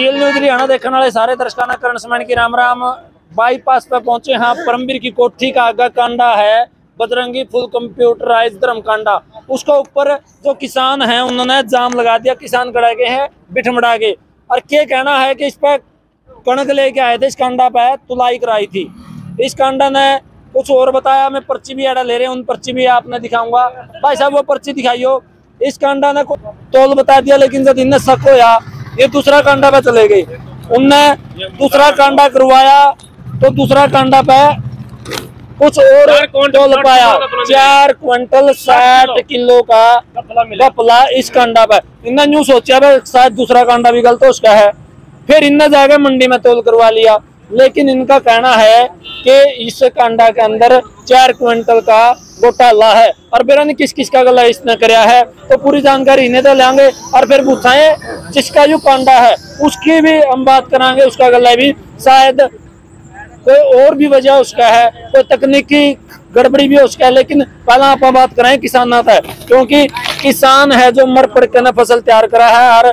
Real news Haryana देखने वाले सारे दर्शकों ने करण समान की राम राम। बाईपास पे पहुंचे हाँ, परमवीर की कोठी का आगा कांडा है बजरंगी फुल कंप्यूटराइज धर्म कांडा। उसके ऊपर जो किसान हैं उन्होंने जाम लगा दिया, किसान खड़ा गए हैं बिठमड़ा के। और क्या कहना है कि इस पर कणक लेके आए थे, इस कांडा पे तुलाई कराई थी। इस कांडा ने कुछ और बताया, मैं पर्ची भी एडा ले रहे हैं, उन पर्ची भी आपने दिखाऊंगा। भाई साहब वो पर्ची दिखाइयो। इस कांडा ने तोल बता दिया, लेकिन जब इन्हें शक होया ये दूसरा कांडा पे चले गए। उनने दूसरा कांडा करवाया तो दूसरा कांडा पे कुछ और तोल पाया। 4 क्विंटल 60 किलो का गपला इस कांडा पे। इन्हें न्यू सोचा शायद दूसरा कांडा भी गलत उसका है, फिर इन्हें जाके मंडी में तोल करवा लिया। लेकिन इनका कहना है कि इस कांडा के अंदर 4 क्विंटल का घोटाला है। और बेरा ने किस किस का गला इसने कराया है तो पूरी जानकारी इन्हें तो लेंगे। और फिर पूछाएं जिसका जो कांडा है उसकी भी हम बात कराएंगे, उसका गला भी शायद कोई और भी वजह उसका है, कोई तकनीकी गड़बड़ी भी उसका है। लेकिन पहले आप बात कराएं किसान आता है, क्योंकि किसान है जो मर पड़ के फसल तैयार करा है और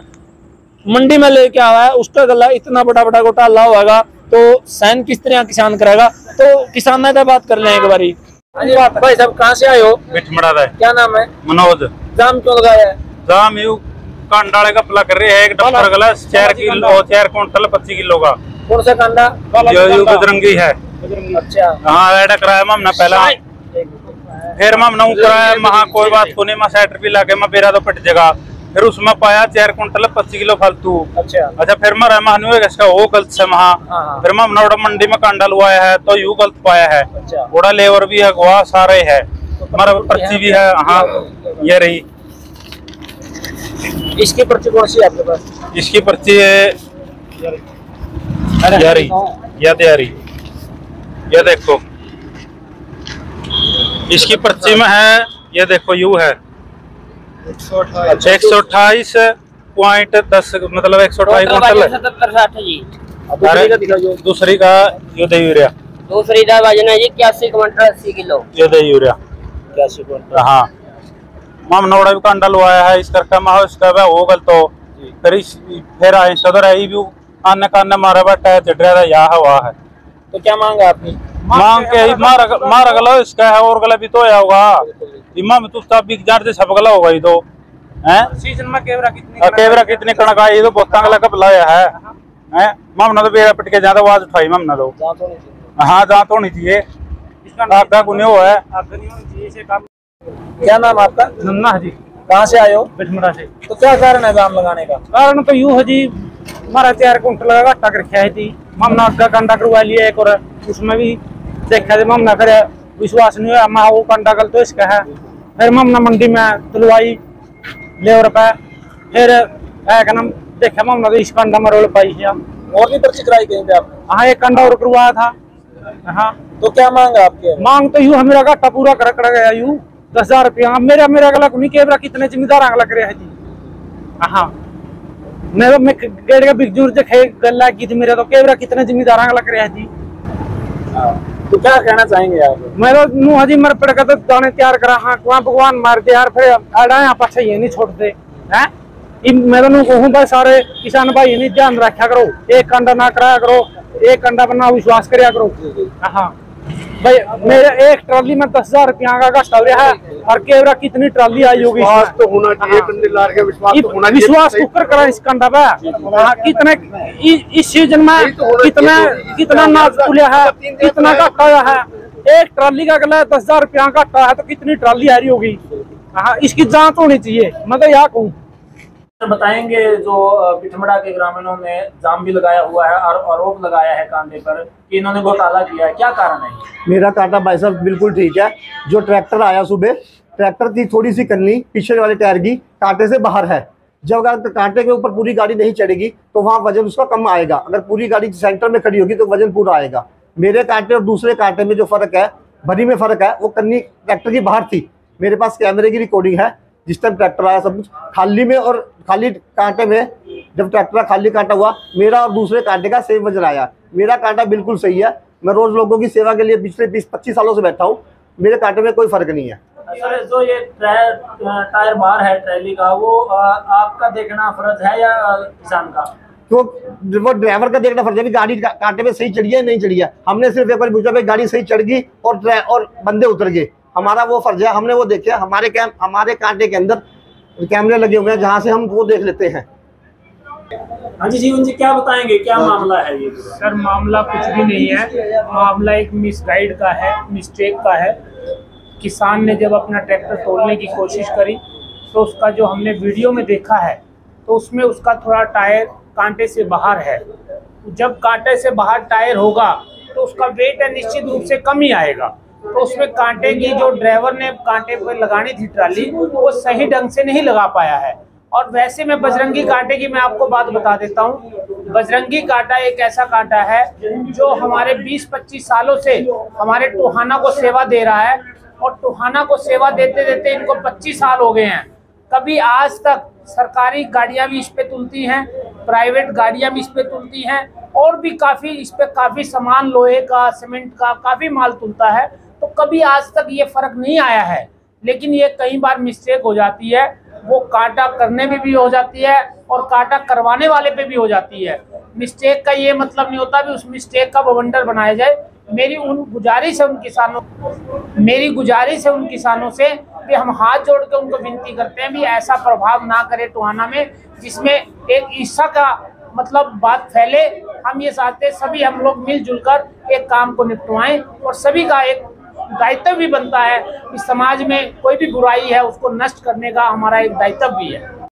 मंडी में लेके आया है। उसका गला इतना बड़ा बड़ा घोटाला होगा तो सहन किस तरह किसान करेगा। तो किसान ने बात कर लें एक बारी। भाई साहब कहाँ से आए हो? बिठमड़ा है। क्या नाम है? मनोज। जाम क्यों लगाया है? जाम यू कांडाले का पला कर रहे हैं। एक डब्बर गला 4 किलो 4 क्विंटल 25 किलो का। कौन सा कांडा? यू बजरंगी है। अच्छा हाँ ऐड कराया हमने पहला, फिर हमने कराया महा कोई बात को नहीं, मैं सेटर भी लाके मैं बेरा तो पिट जगह। फिर उसमें पाया 4 क्विंटल 25 किलो फालतू। अच्छा फिर मैं महानु इसका वो गलत से महा। फिर मैं मंडी में कांडा लुआया है तो यू गलत पाया है। बड़ा लेबर भी है, वहाँ सारे है, हमारा पर्ची भी है। हाँ ये रही। इसकी पर्ची कौन सी है आपके पास? इसकी पर्ची है यारी, ये देखो इसकी पर्ची में है, ये देखो यू है 128.10 मतलब 128 क्विंटल। दूसरी का यू दे यूरिया, दूसरी का वजन है जी 81 क्विंटल 80 किलो। ये दे यूरिया 81 क्विंटल। हाँ माम नोड़ा भी कांडा लुआया है इस करके माँ इसका वो गलत हो। फिर आए सदर आई भी आने काने मारा बैठा है चढ़ रहा या हवा है। तो क्या मांगा आपने? मांग के ही मार गलो इसका है और गला भी तो होगा इमाम तो सब बिक जार से सब गला होगा। ये तो हैं सीजन में केवरा कितने कणक आई, ये तो बहुत गला का बुलाया है हैं। माम ना तो बेरा पिट के ज्यादा आवाज उठाई माम ना तो। हाँ जांच होनी चाहिए, आगा गुने हो है। क्या नाम आपका? नन्ना जी। कहाँ से आए हो? बिठमड़ा से। तो क्या कारण है जाम लगाने का? कारण तो यूं है जी, हमारा 4 क्विंटल का घाटा कर रखा है जी। मामना आगा कांडा करवा लिया एक, और उसमें भी देखा थे मामना करे विश्वास नहीं हुआ माँ वो कांडा गलत तो इसका है। फिर मामना मंडी में तुलवाई लेवर पे, फिर क्या नाम देखा मामना तो इस कांडा में रोल पाई है। और भी पर्ची कराई कहीं पे आप? हाँ एक कांडा और करवाया था। हाँ तो क्या मांगा आपके? मांग तो यूं है मेरा घाटा पूरा कर गया यूं 10,000 रुपया। मेरा गला नहीं केवरा कितने जिम्मेदार अगला करे है जी। हाँ मैं गेड़ का बिगजूर जे गला की थी मेरा तो केवरा कितने जिम्मेदार अगला करे है जी। तो क्या कहना चाहेंगे आप? मैं तो नू हजी मर पड़ का तो दाने तैयार करा। हाँ वहाँ भगवान मार दे यार, फिर आड़ा यहाँ पाछा ये नहीं छोड़ते हैं। मैं तो नू कहूँ भाई सारे किसान भाई नहीं ध्यान रखा करो, एक कंडा ना कराया करो, एक कंडा पर ना विश्वास कराया करो। हाँ भाई मेरे एक ट्रॉली में 10,000 रुपया का घाटा हो रहा है, और केवरा कितनी ट्रॉली आई होगी। विश्वास तो होना चाहिए, कंडे लार के विश्वास तो होना चाहिए। विश्वास कुकर करा इस कंडा पे। कितने इस सीजन में कितना नाच खुलिया है, कितना घाटा आया है। एक ट्रॉली का गला 10,000 रुपया घाटा है तो कितनी ट्रॉली आ रही होगी। हाँ इसकी जांच होनी चाहिए, मैं तो यह कहूँ। बताएंगे जो बिठमड़ा के ग्रामीणों ने जाम भी लगाया हुआ है और आरोप लगाया है कांडे पर कि इन्होंने घोटाला किया है, क्या कारण है? मेरा कांटा भाई साहब बिल्कुल ठीक है। जो ट्रैक्टर आया सुबह, ट्रैक्टर की थोड़ी सी कन्नी पीछे वाले टायर की कांटे से बाहर है। जब अगर कांटे के ऊपर पूरी गाड़ी नहीं चढ़ेगी तो वहाँ वजन उसका कम आएगा। अगर पूरी गाड़ी सेंटर में खड़ी होगी तो वजन पूरा आएगा। मेरे कांटे और दूसरे कांटे में जो फर्क है, भरी में फर्क है, वो कन्नी ट्रैक्टर की बाहर थी। मेरे पास कैमरे की रिकॉर्डिंग है, जिस टाइम ट्रैक्टर आया सब कुछ खाली में, और खाली कांटे में जब ट्रैक्टर खाली कांटा हुआ मेरा और दूसरे कांटे का सेम वजन आया। मेरा कांटा बिल्कुल सही है। मैं रोज लोगों की सेवा के लिए पिछले 20-25 सालों से बैठा हूँ, मेरे कांटे में कोई फर्क नहीं है। सर जो ये टायर बार है ट्रैली का, वो आपका देखना फर्ज है या किसान का? तो वो ड्राइवर का देखना फर्ज है कि गाड़ी कांटे पे सही चढ़ी है नहीं चढ़ी है। हमने सिर्फ एक बार पूछा भाई गाड़ी सही चढ़ गई और बंदे उतर गए, हमारा वो फर्ज है, हमने वो देखा। हमारे कांटे के अंदर कैमरे लगे हुए हैं जहाँ से हम वो देख लेते हैं। हाँ जी जीवन जी, क्या बताएंगे, क्या मामला है ये? सर मामला कुछ भी नहीं है, मामला एक मिसगाइड का है, मिस्टेक का है। किसान ने जब अपना ट्रैक्टर तोड़ने की कोशिश करी तो उसका जो हमने वीडियो में देखा है तो उसमें उसका थोड़ा टायर कांटे से बाहर है। जब कांटे से बाहर टायर होगा तो उसका वेट है निश्चित रूप से कम ही आएगा। तो उसमें कांटे की जो ड्राइवर ने कांटे पर लगानी थी ट्राली, वो सही ढंग से नहीं लगा पाया है। और वैसे मैं बजरंगी कांटे की मैं आपको बात बता देता हूँ। बजरंगी कांटा एक ऐसा कांटा है जो हमारे 20-25 सालों से हमारे टोहाना को सेवा दे रहा है, और टोहाना को सेवा देते देते इनको 25 साल हो गए हैं। कभी आज तक सरकारी गाड़ियां भी इस पे तुलती हैं, प्राइवेट गाड़ियां भी इस पे तुलती हैं, और भी काफ़ी इस पे काफ़ी सामान, लोहे का, सीमेंट का काफ़ी माल तुलता है। तो कभी आज तक ये फ़र्क नहीं आया है। लेकिन ये कई बार मिस्टेक हो जाती है, वो कांटा करने में भी हो जाती है और कांटा करवाने वाले पे भी हो जाती है। मिस्टेक का ये मतलब नहीं होता भी उस मिस्टेक का बवंडर बनाया जाए। मेरी गुजारिश है उन किसानों से कि हम हाथ जोड़ के उनको विनती करते हैं भी ऐसा प्रभाव ना करे टोहाना में जिसमें एक ईर्ष्या का मतलब बात फैले। हम ये चाहते हैं सभी हम लोग मिलजुल कर एक काम को निपटवाएं, और सभी का एक दायित्व भी बनता है कि समाज में कोई भी बुराई है उसको नष्ट करने का हमारा एक दायित्व भी है।